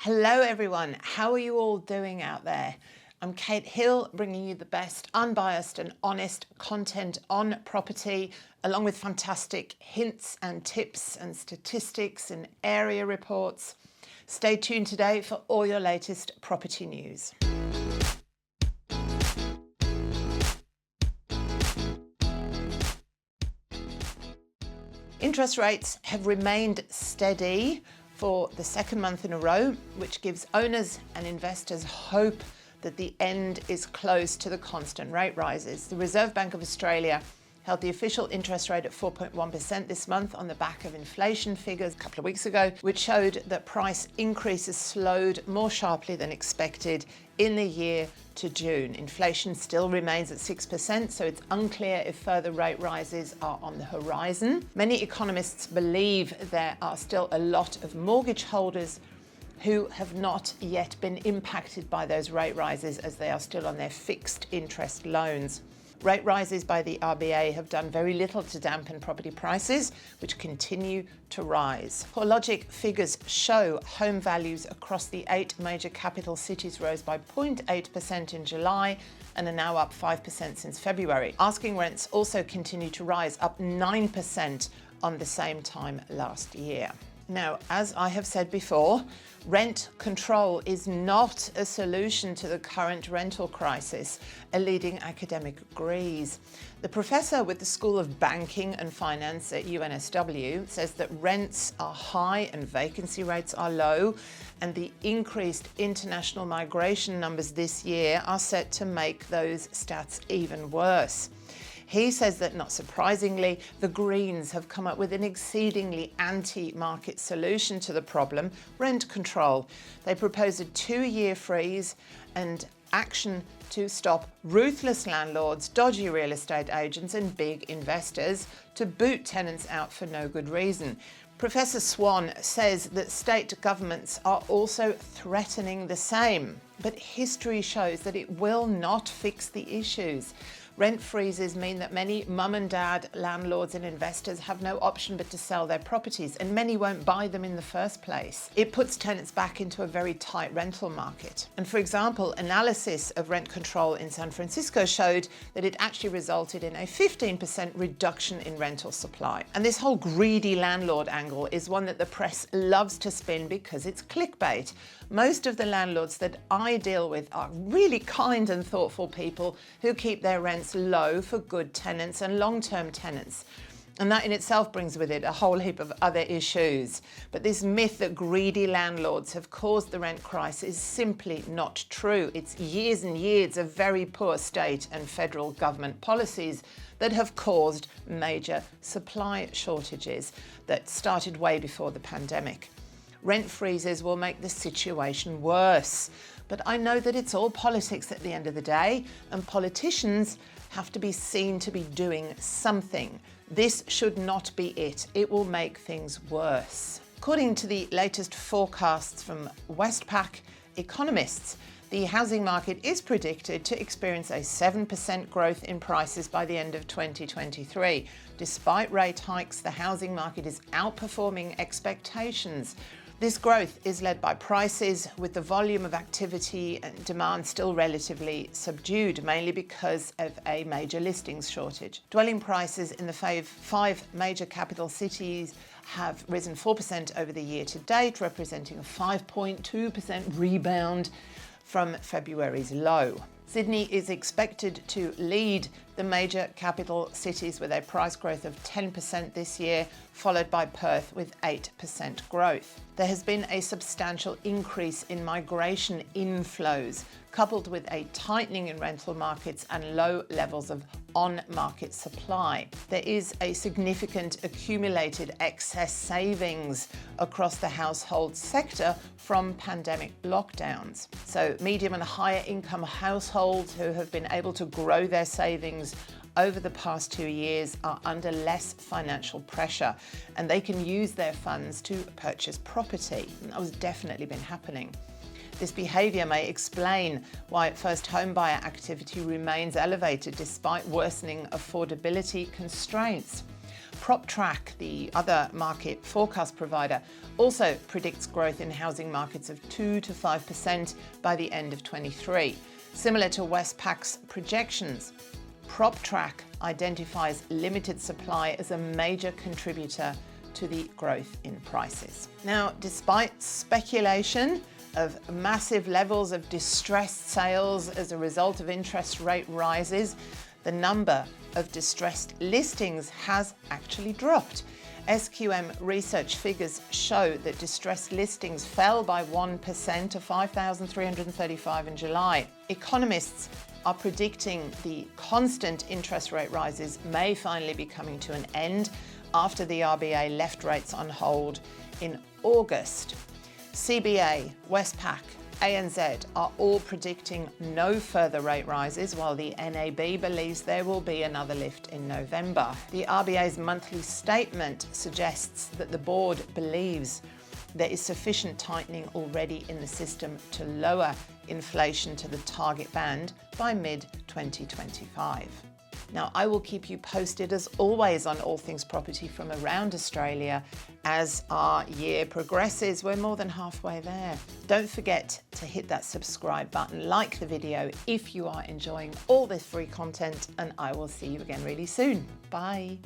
Hello everyone, how are you all doing out there? I'm Kate Hill, bringing you the best unbiased and honest content on property, along with fantastic hints and tips and statistics and area reports. Stay tuned today for all your latest property news. Interest rates have remained steady for the second month in a row, which gives owners and investors hope that the end is close to the constant rate rises. The Reserve Bank of Australia held the official interest rate at 4.1% this month on the back of inflation figures a couple of weeks ago, which showed that price increases slowed more sharply than expected in the year to June. Inflation still remains at 6%, so it's unclear if further rate rises are on the horizon. Many economists believe there are still a lot of mortgage holders who have not yet been impacted by those rate rises, as they are still on their fixed interest loans. Rate rises by the RBA have done very little to dampen property prices, which continue to rise. CoreLogic figures show home values across the 8 major capital cities rose by 0.8% in July and are now up 5% since February. Asking rents also continue to rise, up 9% on the same time last year. Now, as I have said before, rent control is not a solution to the current rental crisis, a leading academic agrees. The professor with the School of Banking and Finance at UNSW says that rents are high and vacancy rates are low, and the increased international migration numbers this year are set to make those stats even worse. He says that, not surprisingly, the Greens have come up with an exceedingly anti-market solution to the problem: rent control. They propose a 2-year freeze and action to stop ruthless landlords, dodgy real estate agents and big investors to boot tenants out for no good reason. Professor Swan says that state governments are also threatening the same, but history shows that it will not fix the issues. Rent freezes mean that many mum and dad landlords and investors have no option but to sell their properties, and many won't buy them in the first place. It puts tenants back into a very tight rental market. And for example, analysis of rent control in San Francisco showed that it actually resulted in a 15% reduction in rental supply. And this whole greedy landlord angle is one that the press loves to spin because it's clickbait. Most of the landlords that I deal with are really kind and thoughtful people who keep their rents low for good tenants and long-term tenants. And that in itself brings with it a whole heap of other issues. But this myth that greedy landlords have caused the rent crisis is simply not true. It's years and years of very poor state and federal government policies that have caused major supply shortages that started way before the pandemic. Rent freezes will make the situation worse. But I know that it's all politics at the end of the day, and politicians have to be seen to be doing something. This should not be it. It will make things worse. According to the latest forecasts from Westpac economists, the housing market is predicted to experience a 7% growth in prices by the end of 2023. Despite rate hikes, the housing market is outperforming expectations. This growth is led by prices, with the volume of activity and demand still relatively subdued, mainly because of a major listings shortage. Dwelling prices in the 5 major capital cities have risen 4% over the year to date, representing a 5.2% rebound from February's low. Sydney is expected to lead the major capital cities with a price growth of 10% this year, followed by Perth with 8% growth. There has been a substantial increase in migration inflows, coupled with a tightening in rental markets and low levels of on-market supply. There is a significant accumulated excess savings across the household sector from pandemic lockdowns. So medium and higher income households who have been able to grow their savings over the past 2 years are under less financial pressure, and they can use their funds to purchase property. And that has definitely been happening. This behaviour may explain why first home buyer activity remains elevated despite worsening affordability constraints. PropTrack, the other market forecast provider, also predicts growth in housing markets of 2 to 5% by the end of 23. Similar to Westpac's projections, PropTrack identifies limited supply as a major contributor to the growth in prices. Now, despite speculation of massive levels of distressed sales as a result of interest rate rises, the number of distressed listings has actually dropped. SQM research figures show that distressed listings fell by 1% to 5,335 in July. Economists are predicting the constant interest rate rises may finally be coming to an end after the RBA left rates on hold in August. CBA, Westpac, ANZ are all predicting no further rate rises, while the NAB believes there will be another lift in November. The RBA's monthly statement suggests that the board believes there is sufficient tightening already in the system to lower inflation to the target band by mid-2025. Now, I will keep you posted as always on all things property from around Australia as our year progresses. We're more than halfway there. Don't forget to hit that subscribe button, like the video if you are enjoying all this free content, and I will see you again really soon. Bye.